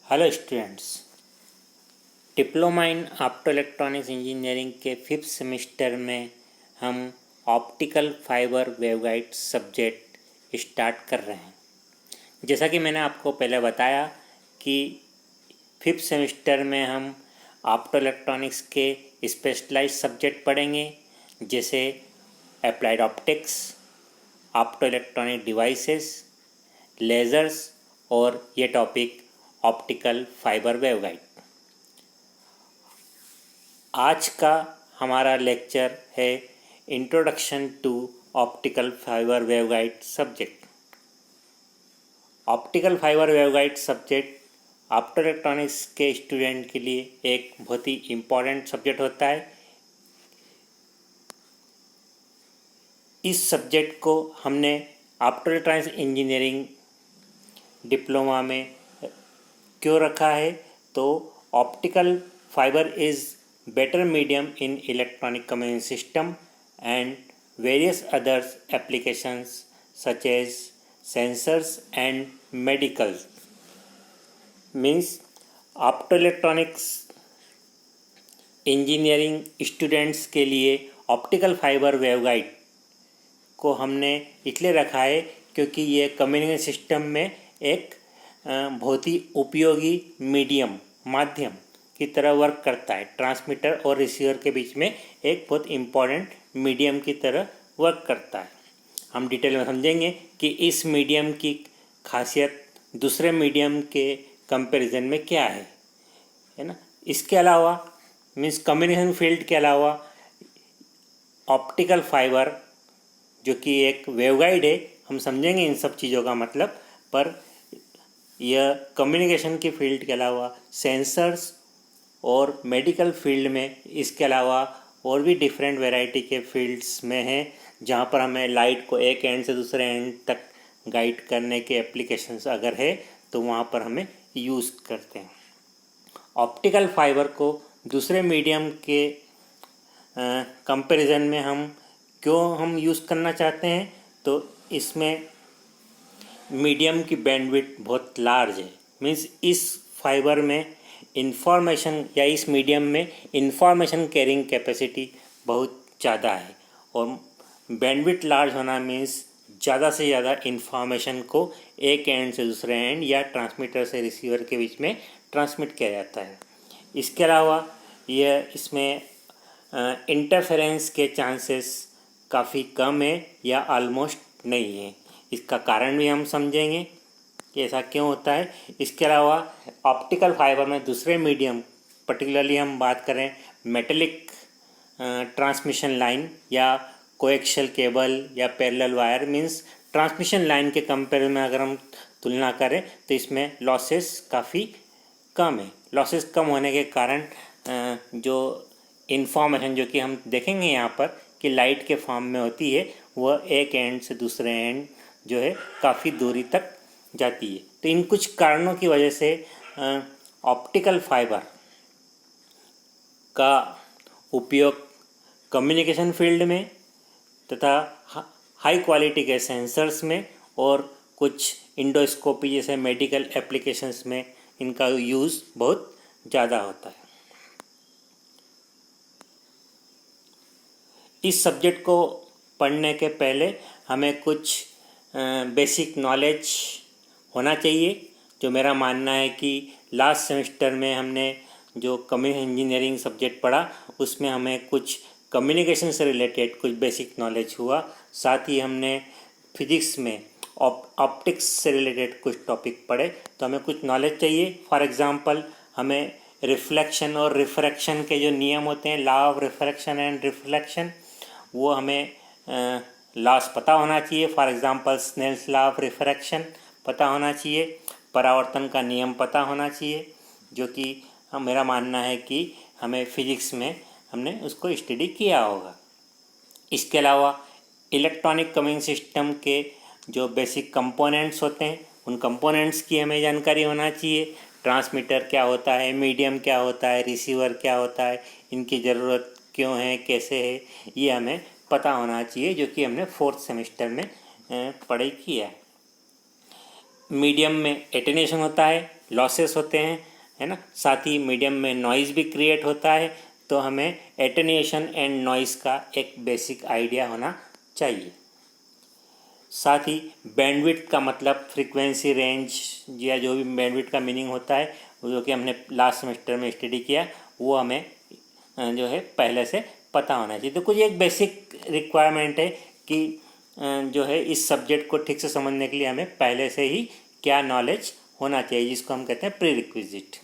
Hello students, diploma in opto electronics engineering के 5th semester में हम optical fibre waveguide subject start कर रहे हैं। जैसा कि मैंने आपको पहले बताया कि 5th सेमेस्टर में हम ऑप्टो इलेक्ट्रॉनिक्स के स्पेशलाइज्ड सब्जेक्ट पढ़ेंगे, जैसे applied optics, opto electronic devices, lasers और ये टॉपिक ऑप्टिकल फाइबर वेवगाइड। आज का हमारा लेक्चर है introduction to optical fibre waveguide subject. Optical fibre waveguide subject opto electronics के स्टूडेंट के लिए एक बहुत ही इम्पॉर्टेंट सब्जेक्ट होता है। इस सब्जेक्ट को हमने ऑप्टो इलेक्ट्रॉनिक्स इंजीनियरिंग डिप्लोमा में क्यों रखा है, तो optical fibre is better medium in electronic communication system and various others applications such as sensors and medical. Means opto electronics engineering students के लिए ऑप्टिकल फाइबर वेवगाइड को हमने इसलिए रखा है क्योंकि ये कम्युनिकेशन सिस्टम में एक बहुत ही उपयोगी माध्यम की तरह वर्क करता है। ट्रांसमीटर और रिसीवर के बीच में एक बहुत इम्पॉर्टेंट मीडियम की तरह वर्क करता है। हम डिटेल में समझेंगे कि इस मीडियम की खासियत दूसरे मीडियम के कंपैरिजन में क्या है ना। इसके अलावा मीन्स कम्युनिकेशन फील्ड के अलावा ऑप्टिकल फाइबर जो कि एक वेवगाइड है, हम समझेंगे इन सब चीज़ों का मतलब। पर यह कम्युनिकेशन की फील्ड के अलावा सेंसर्स और मेडिकल फील्ड में, इसके अलावा और भी डिफरेंट वैरायटी के फील्ड्स में है, जहाँ पर हमें लाइट को एक एंड से दूसरे एंड तक गाइड करने के एप्लीकेशंस अगर है तो वहाँ पर हमें यूज़ करते हैं। ऑप्टिकल फाइबर को दूसरे मीडियम के कंपैरिजन में हम यूज़ करना चाहते हैं, तो इसमें मीडियम की बैंडविड्थ बहुत लार्ज है। मीन्स इस फाइबर में इंफॉर्मेशन या इस मीडियम में इंफॉर्मेशन कैरिंग कैपेसिटी बहुत ज़्यादा है, और बैंडविड्थ लार्ज होना मीन्स ज़्यादा से ज़्यादा इंफॉर्मेशन को एक एंड से दूसरे एंड या ट्रांसमीटर से रिसीवर के बीच में ट्रांसमिट किया जाता है। इसके अलावा यह इसमें इंटरफेरेंस के चांसेस काफ़ी कम है या ऑलमोस्ट नहीं है। इसका कारण भी हम समझेंगे कि ऐसा क्यों होता है। इसके अलावा ऑप्टिकल फाइबर में दूसरे मीडियम, पर्टिकुलरली हम बात करें मेटेलिक ट्रांसमिशन लाइन या कोएक्शियल केबल या parallel wire, means transmission line के कंपेयर में अगर हम तुलना करें तो इसमें लॉसेस काफ़ी कम है। लॉसेस कम होने के कारण जो इन्फॉर्मेशन जो कि हम देखेंगे यहाँ पर कि लाइट के फॉर्म में होती है, वह एक एंड से दूसरे एंड जो है काफ़ी दूरी तक जाती है। तो इन कुछ कारणों की वजह से ऑप्टिकल फाइबर का उपयोग कम्युनिकेशन फील्ड में तथा हाई क्वालिटी के सेंसर्स में और कुछ इंडोस्कोपी जैसे मेडिकल एप्लीकेशंस में इनका यूज़ बहुत ज़्यादा होता है। इस सब्जेक्ट को पढ़ने के पहले हमें कुछ बेसिक नॉलेज होना चाहिए। जो मेरा मानना है कि लास्ट सेमेस्टर में हमने जो कम्युनिकेशन इंजीनियरिंग सब्जेक्ट पढ़ा, उसमें हमें कुछ कम्युनिकेशन से रिलेटेड कुछ बेसिक नॉलेज हुआ। साथ ही हमने फिजिक्स में ऑप्टिक्स से रिलेटेड कुछ टॉपिक पढ़े, तो हमें कुछ नॉलेज चाहिए। फॉर एग्ज़ाम्पल, हमें रिफ्लेक्शन और रिफ्रैक्शन के जो नियम होते हैं, law of refraction and reflection, वो हमें लॉस पता होना चाहिए। For example Snell's law of refraction पता होना चाहिए, परावर्तन का नियम पता होना चाहिए, जो कि मेरा मानना है कि हमें फिजिक्स में हमने उसको स्टडी किया होगा। इसके अलावा इलेक्ट्रॉनिक कम्युनिकेशन सिस्टम के जो बेसिक कंपोनेंट्स होते हैं, उन कंपोनेंट्स की हमें जानकारी होना चाहिए। ट्रांसमीटर क्या होता है, मीडियम क्या होता है, रिसीवर क्या होता है, इनकी ज़रूरत क्यों है, कैसे है, ये हमें पता होना चाहिए, जो कि हमने 4th सेमेस्टर में पढ़ाई किया है। मीडियम में एटेन्यूएशन होता है, लॉसेस होते हैं, है ना। साथ ही मीडियम में नॉइज़ भी क्रिएट होता है, तो हमें एटेन्यूएशन एंड नॉइज़ का एक बेसिक आइडिया होना चाहिए। साथ ही बैंडविड्थ का मतलब फ्रीक्वेंसी रेंज या जो भी बैंडविड्थ का मीनिंग होता है, जो कि हमने लास्ट सेमेस्टर में स्टडी किया, वो हमें जो है पहले से पता होना चाहिए। तो कुछ एक बेसिक रिक्वायरमेंट है कि जो है इस सब्जेक्ट को ठीक से समझने के लिए हमें पहले से ही क्या नॉलेज होना चाहिए, जिसको हम कहते हैं प्री रिक्विजिट।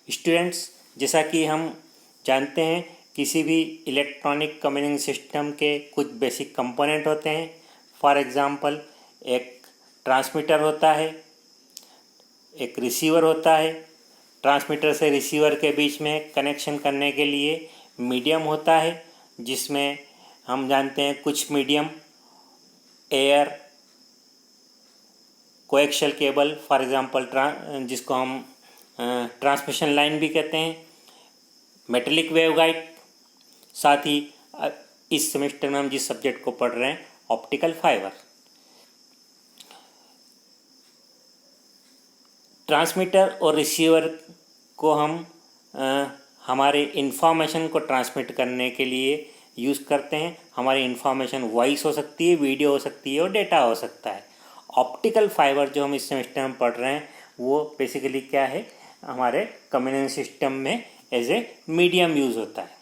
स्टूडेंट्स, जैसा कि हम जानते हैं किसी भी इलेक्ट्रॉनिक कम्युनिकेशन सिस्टम के कुछ बेसिक कंपोनेंट होते हैं। फॉर एग्ज़ाम्पल, एक ट्रांसमीटर होता है, एक रिसीवर होता है। ट्रांसमीटर से रिसीवर के बीच में कनेक्शन करने के लिए मीडियम होता है, जिसमें हम जानते हैं कुछ medium air, coaxial cable, for example जिसको हम ट्रांसमिशन लाइन भी कहते हैं, मेटेलिक वेवगाइड। साथ ही इस सेमेस्टर में हम जिस सब्जेक्ट को पढ़ रहे हैं, ऑप्टिकल फाइबर। ट्रांसमीटर और रिसीवर को हम हमारे इन्फॉर्मेशन को ट्रांसमिट करने के लिए यूज़ करते हैं। हमारी इन्फॉर्मेशन वॉइस हो सकती है, वीडियो हो सकती है और डेटा हो सकता है। ऑप्टिकल फाइबर जो हम इस सेमेस्टर में पढ़ रहे हैं, वो बेसिकली क्या है, हमारे कम्युनिकेशन सिस्टम में एज ए मीडियम यूज़ होता है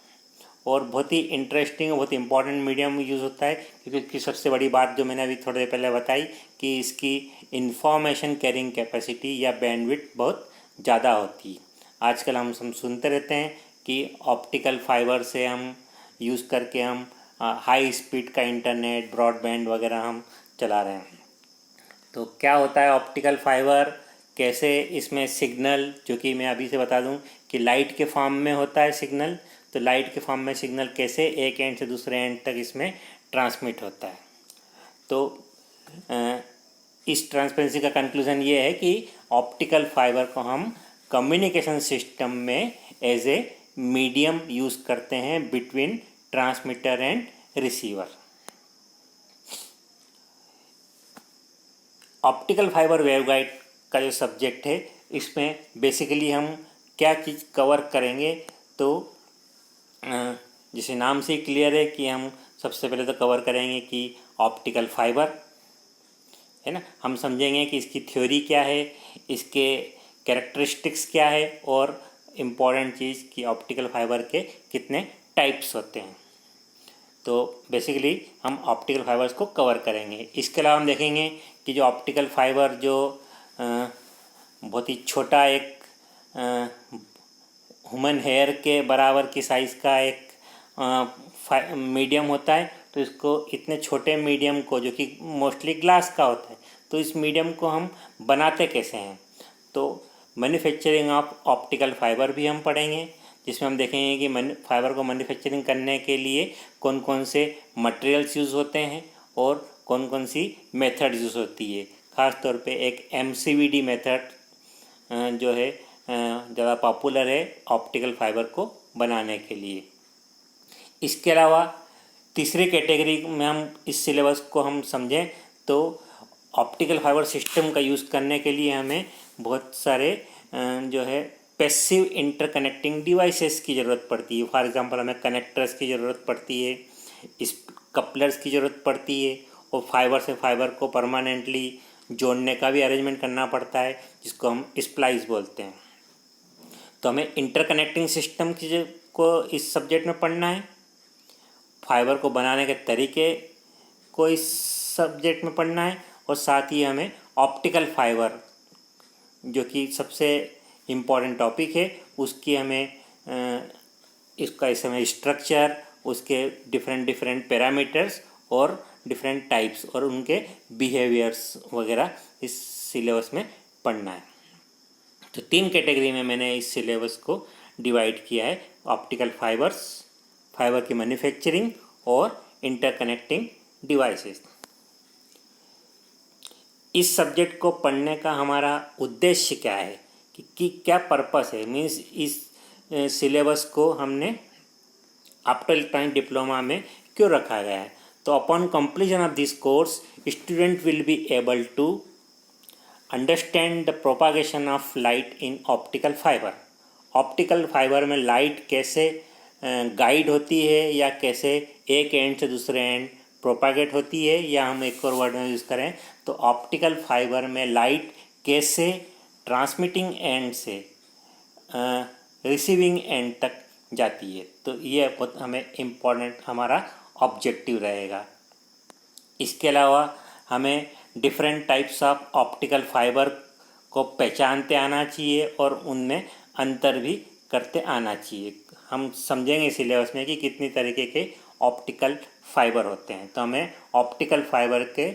और बहुत ही इंटरेस्टिंग और बहुत इंपॉर्टेंट मीडियम यूज़ होता है, क्योंकि इसकी सबसे बड़ी बात जो मैंने अभी थोड़ी देर पहले बताई कि इसकी इंफॉर्मेशन कैरिंग कैपेसिटी या बैंडविड्थ बहुत ज़्यादा होती है। आजकल हम सुनते रहते हैं कि ऑप्टिकल फाइबर से हम यूज़ करके हम हाई स्पीड का इंटरनेट, ब्रॉडबैंड वगैरह हम चला रहे हैं। तो क्या होता है ऑप्टिकल फाइबर, कैसे इसमें सिग्नल, जो कि मैं अभी से बता दूं कि लाइट के फॉर्म में होता है सिग्नल, तो लाइट के फॉर्म में सिग्नल कैसे एक एंड से दूसरे एंड तक इसमें ट्रांसमिट होता है। तो इस ट्रांसपेरेंसी का कंक्लूजन ये है कि ऑप्टिकल फाइबर को हम कम्युनिकेशन सिस्टम में एज ए मीडियम यूज़ करते हैं between transmitter and receiver. Optical fibre waveguide का जो सब्जेक्ट है, इसमें बेसिकली हम क्या चीज़ कवर करेंगे, तो जैसे नाम से क्लियर है कि हम सबसे पहले तो कवर करेंगे कि ऑप्टिकल फाइबर है ना। हम समझेंगे कि इसकी थ्योरी क्या है, इसके कैरेक्टरिस्टिक्स क्या है, और इम्पॉर्टेंट चीज़ कि ऑप्टिकल फाइबर के कितने टाइप्स होते हैं। तो बेसिकली हम ऑप्टिकल फाइबर्स को कवर करेंगे। इसके अलावा हम देखेंगे कि जो ऑप्टिकल फाइबर जो बहुत ही छोटा एक ह्यूमन हेयर के बराबर की साइज़ का एक मीडियम होता है, तो इसको इतने छोटे मीडियम को, जो कि मोस्टली ग्लास का होता है, तो इस मीडियम को हम बनाते कैसे हैं। तो मैन्युफैक्चरिंग ऑफ ऑप्टिकल फाइबर भी हम पढ़ेंगे, जिसमें हम देखेंगे कि फाइबर को मैन्युफैक्चरिंग करने के लिए कौन कौन से मटेरियल्स यूज़ होते हैं और कौन कौन सी मेथड यूज़ होती है। ख़ास तौर पे एक MCVD मेथड जो है ज़्यादा पॉपुलर है ऑप्टिकल फाइबर को बनाने के लिए। इसके अलावा तीसरी कैटेगरी में हम इस सिलेबस को हम समझें तो ऑप्टिकल फाइबर सिस्टम का यूज़ करने के लिए हमें बहुत सारे जो है पैसिव इंटरकनेक्टिंग डिवाइसेस की ज़रूरत पड़ती है। फॉर एग्जांपल, हमें कनेक्टर्स की ज़रूरत पड़ती है, इस कपलर्स की ज़रूरत पड़ती है, और फाइबर से फाइबर को परमानेंटली जोड़ने का भी अरेंजमेंट करना पड़ता है, जिसको हम स्प्लाइस बोलते हैं। तो हमें इंटरकनेक्टिंग सिस्टम को इस सब्जेक्ट में पढ़ना है, फाइबर को बनाने के तरीके को इस सब्जेक्ट में पढ़ना है, और साथ ही हमें ऑप्टिकल फाइबर, जो कि सबसे इम्पॉर्टेंट टॉपिक है, उसकी हमें इसका इस समय स्ट्रक्चर, उसके डिफरेंट पैरामीटर्स और डिफरेंट टाइप्स और उनके बिहेवियर्स वगैरह इस सिलेबस में पढ़ना है। तो 3 कैटेगरी में मैंने इस सिलेबस को डिवाइड किया है: ऑप्टिकल फाइबर्स, फाइबर की मैन्युफैक्चरिंग और इंटरकनेक्टिंग डिवाइसेस। इस सब्जेक्ट को पढ़ने का हमारा उद्देश्य क्या है कि क्या पर्पस है, मीन्स इस सिलेबस को हमने आफ्टर इलेक्ट्रॉनिक डिप्लोमा में क्यों रखा गया है। तो upon completion of this course, student will be able to understand the propagation of light in optical fibre. Optical fibre में लाइट कैसे गाइड होती है या कैसे एक एंड से दूसरे एंड प्रोपागेट होती है, या हम एक और वर्ड में यूज़ करें तो ऑप्टिकल फाइबर में लाइट कैसे ट्रांसमिटिंग एंड से रिसीविंग एंड तक जाती है। तो ये बहुत हमें इम्पोर्टेंट हमारा ऑब्जेक्टिव रहेगा। इसके अलावा हमें different types of optical fibre को पहचानते आना चाहिए और उनमें अंतर भी करते आना चाहिए। हम समझेंगे सिलेबस में कि कितनी तरीके के ऑप्टिकल फाइबर होते हैं। तो हमें ऑप्टिकल फाइबर के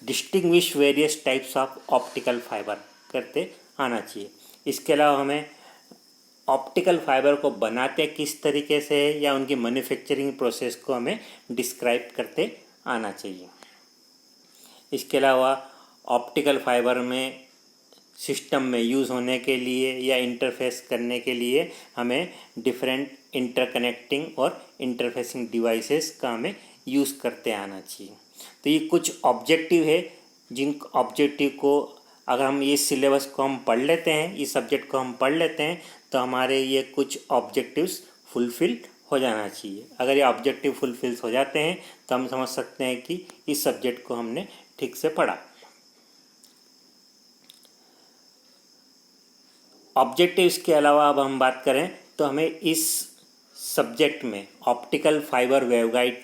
distinguish various types of optical fibre करते आना चाहिए। इसके अलावा हमें ऑप्टिकल फाइबर को बनाते किस तरीके से या उनकी मैन्युफैक्चरिंग प्रोसेस को हमें डिस्क्राइब करते आना चाहिए। इसके अलावा ऑप्टिकल फाइबर में सिस्टम में यूज़ होने के लिए या इंटरफेस करने के लिए हमें डिफरेंट इंटरकनेक्टिंग और इंटरफेसिंग डिवाइसेस का हमें यूज़ करते आना चाहिए। तो ये कुछ ऑब्जेक्टिव है, जिन ऑब्जेक्टिव को अगर हम ये सिलेबस को हम पढ़ लेते हैं, इस सब्जेक्ट को हम पढ़ लेते हैं, तो हमारे ये कुछ ऑब्जेक्टिव्स फुलफ़िल हो जाना चाहिए। अगर ये ऑब्जेक्टिव फुलफ़िल हो जाते हैं तो हम समझ सकते हैं कि इस सब्जेक्ट को हमने ठीक से पढ़ा। ऑब्जेक्टिव्स के अलावा अब हम बात करें तो हमें इस सब्जेक्ट में ऑप्टिकल फाइबर वेवगाइड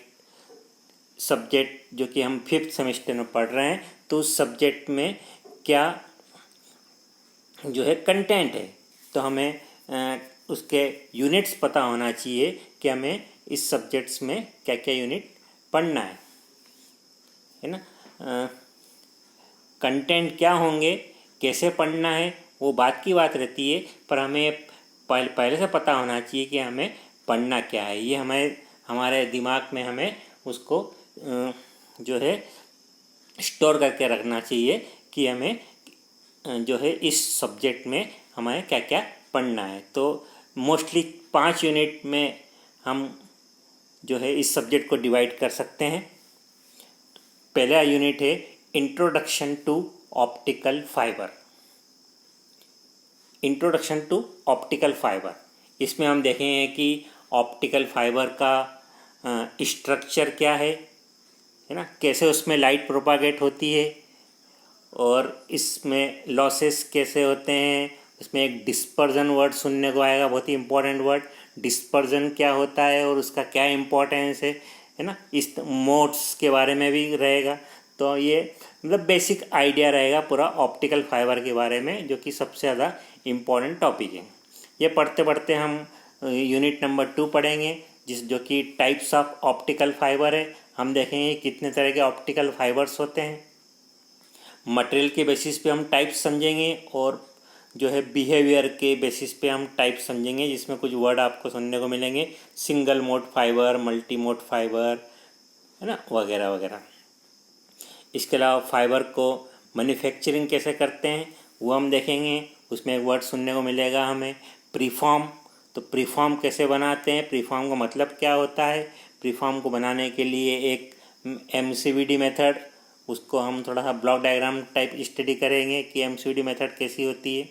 सब्जेक्ट जो कि हम 5th सेमेस्टर में पढ़ रहे हैं, तो उस सब्जेक्ट में क्या जो है कंटेंट है, तो हमें उसके यूनिट्स पता होना चाहिए कि हमें इस सब्जेक्ट्स में क्या क्या यूनिट पढ़ना है ना। कंटेंट क्या होंगे, कैसे पढ़ना है, वो बात की बात रहती है, पर हमें पहले से पता होना चाहिए कि हमें पढ़ना क्या है। ये हमारे दिमाग में हमें उसको जो है स्टोर करके रखना चाहिए कि हमें जो है इस सब्जेक्ट में हमें क्या क्या पढ़ना है। तो मोस्टली 5 यूनिट में हम जो है इस सब्जेक्ट को डिवाइड कर सकते हैं। पहला यूनिट है introduction to optical fibre. Introduction to optical fibre, इसमें हम देखेंगे कि ऑप्टिकल फाइबर का स्ट्रक्चर क्या है ना, कैसे उसमें लाइट प्रोपागेट होती है और इसमें लॉसेस कैसे होते हैं। इसमें एक डिस्पर्जन वर्ड सुनने को आएगा, बहुत ही इंपॉर्टेंट वर्ड। डिस्पर्जन क्या होता है और उसका क्या इम्पोर्टेंस है ना। इस मोड्स के बारे में भी रहेगा। तो ये मतलब बेसिक आइडिया रहेगा पूरा ऑप्टिकल फाइबर के बारे में, जो कि सबसे ज़्यादा इम्पॉर्टेंट टॉपिक है। ये पढ़ते पढ़ते हम यूनिट नंबर 2 पढ़ेंगे, जो कि टाइप्स ऑफ ऑप्टिकल फाइबर है। हम देखेंगे कितने तरह के ऑप्टिकल फाइबर्स होते हैं। मटेरियल के बेसिस पे हम टाइप्स समझेंगे और जो है बिहेवियर के बेसिस पे हम टाइप्स समझेंगे, जिसमें कुछ वर्ड आपको सुनने को मिलेंगे, single mode fibre, multi mode fibre, है ना, वगैरह वगैरह। इसके अलावा फाइबर को मैन्युफैक्चरिंग कैसे करते हैं वो हम देखेंगे। उसमें एक वर्ड सुनने को मिलेगा हमें प्रीफॉर्म। तो प्रीफॉर्म कैसे बनाते हैं, प्रीफॉर्म का मतलब क्या होता है। प्रीफॉर्म को बनाने के लिए एक MCVD मेथड, उसको हम थोड़ा सा ब्लॉक डायग्राम टाइप स्टडी करेंगे कि MCVD मेथड कैसी होती है,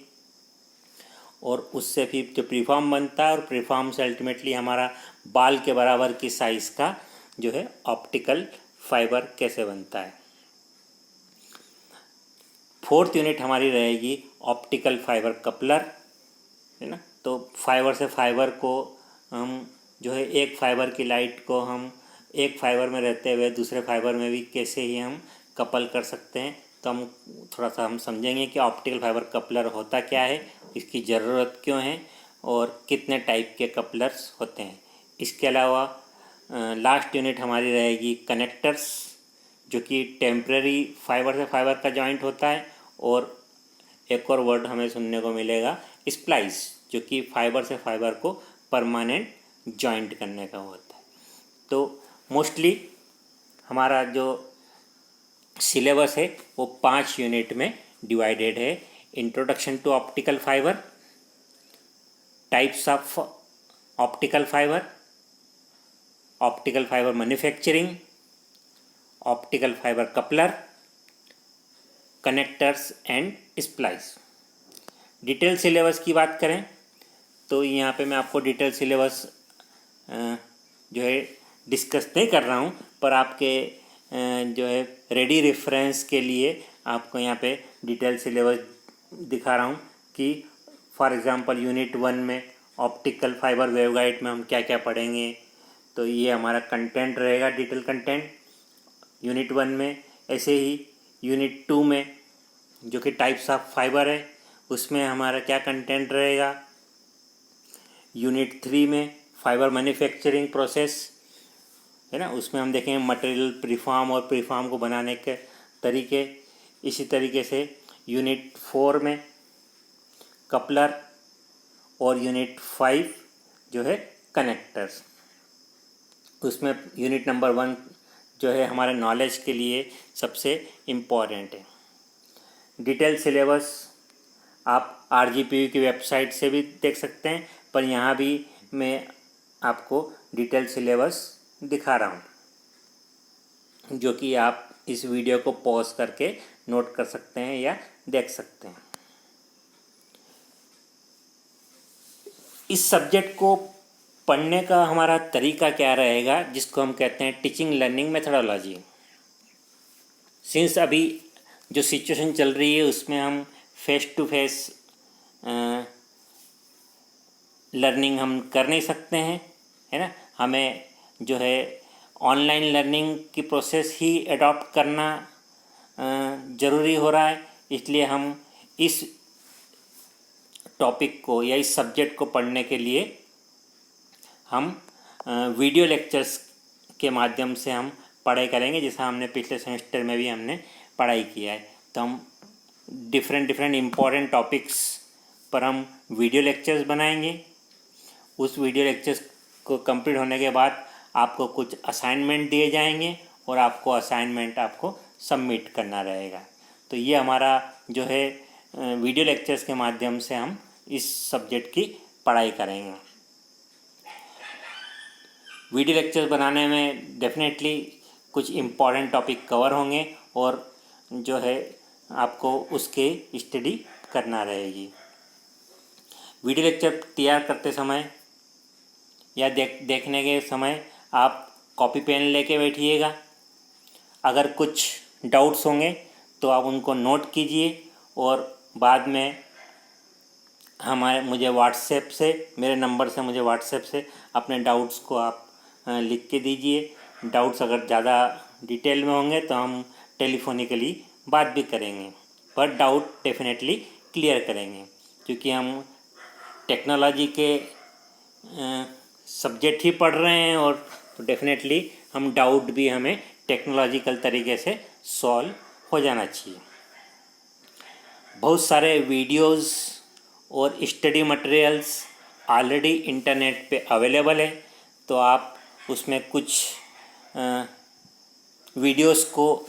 और उससे फिर जो प्रीफॉर्म बनता है और प्रीफॉर्म से अल्टीमेटली हमारा बाल के बराबर की साइज़ का जो है ऑप्टिकल फाइबर कैसे बनता है। 4th यूनिट हमारी रहेगी ऑप्टिकल फाइबर कपलर, है ना। तो फाइबर से फाइबर को हम जो है एक फाइबर की लाइट को हम एक फाइबर में रहते हुए दूसरे फाइबर में भी कैसे ही हम कपल कर सकते हैं। तो हम थोड़ा सा हम समझेंगे कि ऑप्टिकल फाइबर कपलर होता क्या है, इसकी ज़रूरत क्यों है और कितने टाइप के कपलर्स होते हैं। इसके अलावा लास्ट यूनिट हमारी रहेगी कनेक्टर्स, जो कि टेम्परेरी फाइबर से फाइबर का जॉइंट होता है, और एक और वर्ड हमें सुनने को मिलेगा स्प्लाइस, जो कि फाइबर से फाइबर को परमानेंट जॉइंट करने का होता है। तो मोस्टली हमारा जो सिलेबस है वो 5 यूनिट में डिवाइडेड है। Introduction to optical fibre, types of optical fibre, optical fibre manufacturing, optical fibre coupler, connectors and splice. Detail syllabus की बात करें तो यहाँ पे मैं आपको डिटेल सिलेबस जो है डिस्कस नहीं कर रहा हूँ, पर आपके जो है रेडी रेफरेंस के लिए आपको यहाँ पे डिटेल सिलेबस दिखा रहा हूँ कि फॉर एग्ज़ाम्पल यूनिट 1 में ऑप्टिकल फाइबर वेवगाइड में हम क्या क्या पढ़ेंगे। तो ये हमारा कंटेंट रहेगा, डिटेल कंटेंट यूनिट 1 में। ऐसे ही यूनिट 2 में जो कि टाइप्स ऑफ फाइबर है उसमें हमारा क्या कंटेंट रहेगा। यूनिट 3 में फाइबर मैन्युफैक्चरिंग प्रोसेस है ना, उसमें हम देखेंगे मटेरियल प्रीफॉर्म और प्रीफॉर्म को बनाने के तरीके। इसी तरीके से यूनिट 4 में कपलर और यूनिट 5 जो है कनेक्टर्स। उसमें यूनिट नंबर 1 जो है हमारे नॉलेज के लिए सबसे इम्पॉर्टेंट है। डिटेल सिलेबस आप RGPU की वेबसाइट से भी देख सकते हैं, पर यहाँ भी मैं आपको डिटेल सिलेबस दिखा रहा हूँ जो कि आप इस वीडियो को पॉज करके नोट कर सकते हैं या देख सकते हैं। इस सब्जेक्ट को पढ़ने का हमारा तरीका क्या रहेगा, जिसको हम कहते हैं टीचिंग लर्निंग मेथोडोलॉजी। सिंस अभी जो सिचुएशन चल रही है उसमें हम फेस टू फेस लर्निंग हम कर नहीं सकते हैं, है ना। हमें जो है ऑनलाइन लर्निंग की प्रोसेस ही अडॉप्ट करना ज़रूरी हो रहा है। इसलिए हम इस टॉपिक को या इस सब्जेक्ट को पढ़ने के लिए हम वीडियो लेक्चर्स के माध्यम से हम पढ़ाई करेंगे, जैसा हमने पिछले सेमेस्टर में भी हमने पढ़ाई किया है। तो हम डिफरेंट इम्पॉर्टेंट टॉपिक्स पर हम वीडियो लेक्चर्स बनाएंगे। उस वीडियो लेक्चर्स को कंप्लीट होने के बाद आपको कुछ असाइनमेंट दिए जाएंगे और आपको असाइनमेंट आपको सबमिट करना रहेगा। तो ये हमारा जो है वीडियो लेक्चर्स के माध्यम से हम इस सब्जेक्ट की पढ़ाई करेंगे। वीडियो लेक्चर्स बनाने में डेफिनेटली कुछ इम्पॉर्टेंट टॉपिक कवर होंगे और जो है आपको उसके स्टडी करना रहेगी। वीडियो लेक्चर तैयार करते समय या देखने के समय आप कॉपी पेन लेके बैठिएगा। अगर कुछ डाउट्स होंगे तो आप उनको नोट कीजिए और बाद में मुझे व्हाट्सएप से, मेरे नंबर से मुझे व्हाट्सएप से अपने डाउट्स को आप लिख के दीजिए। डाउट्स अगर ज़्यादा डिटेल में होंगे तो हम टेलीफोनिकली बात भी करेंगे, पर डाउट डेफिनेटली क्लियर करेंगे, क्योंकि हम टेक्नोलॉजी के सब्जेक्ट ही पढ़ रहे हैं और तो डेफिनेटली हम डाउट भी हमें टेक्नोलॉजिकल तरीके से सॉल्व हो जाना चाहिए। बहुत सारे वीडियोस और स्टडी मटेरियल्स ऑलरेडी इंटरनेट पे अवेलेबल है, तो आप उसमें कुछ वीडियोस को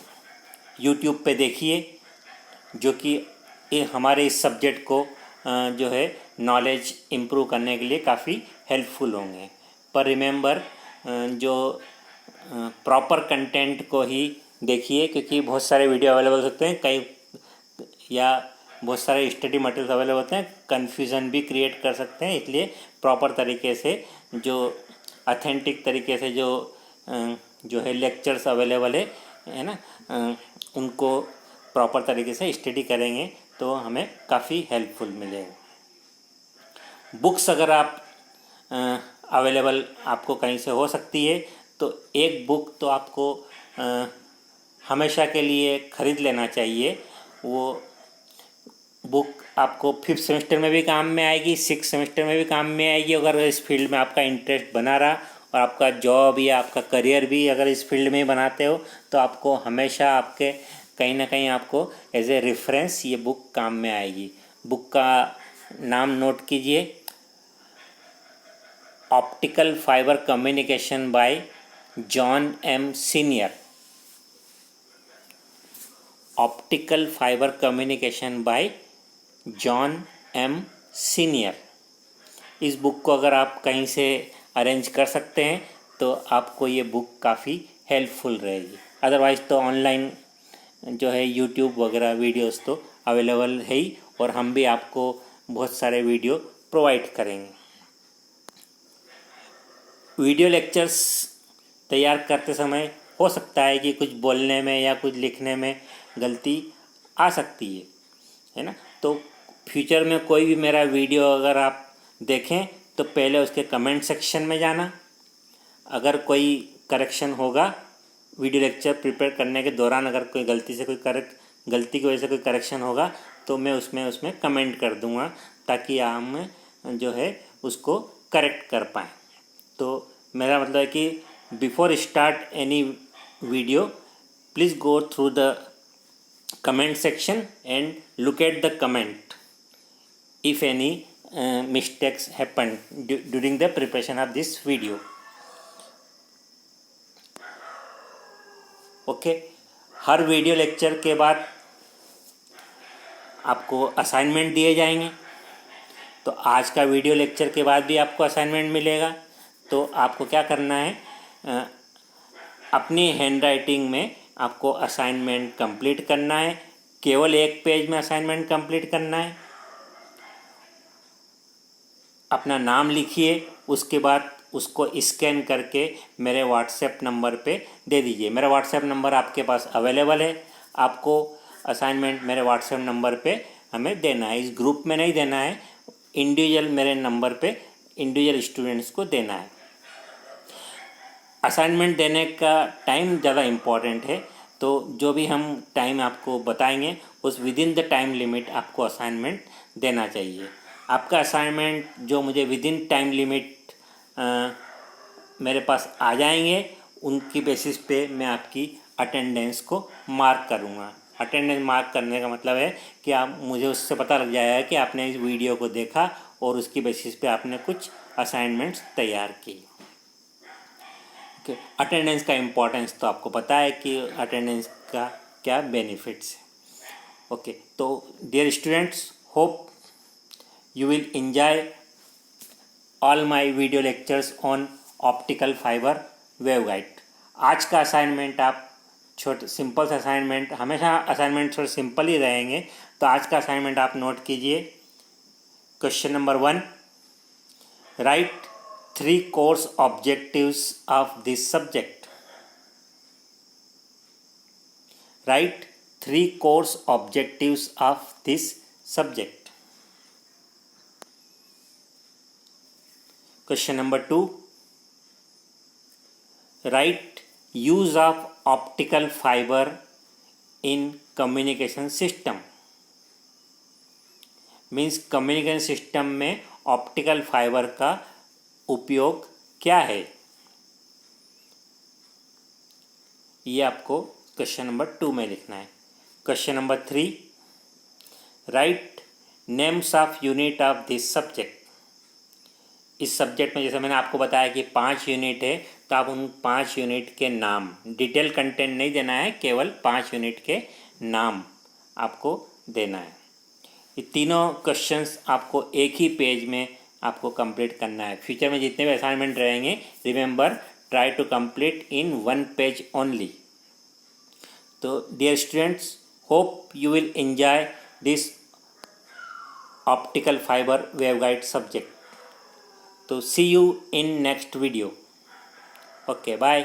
यूट्यूब पे देखिए जो कि हमारे इस सब्जेक्ट को जो है नॉलेज इम्प्रूव करने के लिए काफ़ी हेल्पफुल होंगे। पर रिमेंबर जो प्रॉपर कंटेंट को ही देखिए, क्योंकि बहुत सारे वीडियो अवेलेबल होते हैं कई या बहुत सारे स्टडी मटेरियल अवेलेबल होते हैं, कन्फ्यूज़न भी क्रिएट कर सकते हैं। इसलिए प्रॉपर तरीके से जो ऑथेंटिक तरीके से जो है लेक्चर्स अवेलेबल है ना, उनको प्रॉपर तरीके से स्टडी करेंगे तो हमें काफ़ी हेल्पफुल मिलेगा। बुक्स अगर आप अवेलेबल आपको कहीं से हो सकती है तो एक बुक तो आपको हमेशा के लिए ख़रीद लेना चाहिए। वो बुक आपको 5th सेमेस्टर में भी काम में आएगी, 6th सेमेस्टर में भी काम में आएगी। अगर इस फील्ड में आपका इंटरेस्ट बना रहा और आपका जॉब या आपका करियर भी अगर इस फील्ड में ही बनाते हो तो आपको हमेशा आपके कहीं ना कहीं आपको एज ए रेफरेंस ये बुक काम में आएगी। बुक का नाम नोट कीजिए, optical fibre communication by John M Senior. Optical fibre communication by John M Senior. इस बुक को अगर आप कहीं से अरेंज कर सकते हैं तो आपको ये बुक काफ़ी हेल्पफुल रहेगी। अदरवाइज़ तो ऑनलाइन जो है यूट्यूब वगैरह वीडियोस तो अवेलेबल है ही, और हम भी आपको बहुत सारे वीडियो प्रोवाइड करेंगे। वीडियो लेक्चर्स तैयार करते समय हो सकता है कि कुछ बोलने में या कुछ लिखने में गलती आ सकती है ना। तो फ्यूचर में कोई भी मेरा वीडियो अगर आप देखें तो पहले उसके कमेंट सेक्शन में जाना। अगर कोई करेक्शन होगा वीडियो लेक्चर प्रिपेयर करने के दौरान, अगर कोई गलती की वजह से कोई करेक्शन होगा तो मैं उसमें कमेंट कर दूंगा, ताकि हम जो है उसको करेक्ट कर पाएँ। तो मेरा मतलब है कि before start any video please go through the comment section and look at the comment if any mistakes happen during the preparation of this video. Okay her video lecture के बाद आपको असाइनमेंट दिए जाएंगे। तो आज का वीडियो लेक्चर के बाद भी आपको असाइनमेंट मिलेगा। तो आपको क्या करना है, अपनी हैंड राइटिंग में आपको असाइनमेंट कंप्लीट करना है। केवल एक पेज में असाइनमेंट कंप्लीट करना है। अपना नाम लिखिए, उसके बाद उसको स्कैन करके मेरे व्हाट्सएप नंबर पे दे दीजिए। मेरा व्हाट्सएप नंबर आपके पास अवेलेबल है। आपको असाइनमेंट मेरे व्हाट्सएप नंबर पे हमें देना है। इस ग्रुप में नहीं देना है, इंडिविजुअल मेरे नंबर पे इंडिविजुअल स्टूडेंट्स को देना है। असाइनमेंट देने का टाइम ज़्यादा इम्पॉर्टेंट है। तो जो भी हम टाइम आपको बताएंगे उस विदिन द टाइम लिमिट आपको असाइनमेंट देना चाहिए। आपका असाइनमेंट जो मुझे विदिन टाइम लिमिट मेरे पास आ जाएंगे, उनकी बेसिस पे मैं आपकी अटेंडेंस को मार्क करूँगा। अटेंडेंस मार्क करने का मतलब है कि आप मुझे उससे पता लग जाएगा कि आपने इस वीडियो को देखा और उसकी बेसिस पे आपने कुछ असाइनमेंट्स तैयार किए। ओके, अटेंडेंस का इम्पोर्टेंस तो आपको पता है कि अटेंडेंस का क्या बेनिफिट्स है। ओके, तो dear students, hope you will enjoy all my video lectures on optical fiber waveguide। आज का असाइनमेंट आप छोटे सिंपल से असाइनमेंट, हमेशा असाइनमेंट थोड़े सिंपल ही रहेंगे। तो आज का असाइनमेंट आप नोट कीजिए। Question number 1, right 3 course objectives of this subject. Right 3 course objectives of this subject. Question number 2, write use of optical fiber in communication system। Means communication system में optical fibre का उपयोग क्या है, ये आपको question number 2 में लिखना है। Question number 3, right names of unit of this subject. इस सब्जेक्ट में जैसे मैंने आपको बताया कि 5 यूनिट है, तो आप उन 5 यूनिट के नाम, डिटेल कंटेंट नहीं देना है, केवल 5 यूनिट के नाम आपको देना है। ये तीनों क्वेश्चंस आपको एक ही पेज में आपको कंप्लीट करना है। फ्यूचर में जितने भी असाइनमेंट रहेंगे, remember try to complete in 1 page only. तो dear students, hope you will enjoy this optical fibre waveguide subject. तो see you in next video. Okay, bye.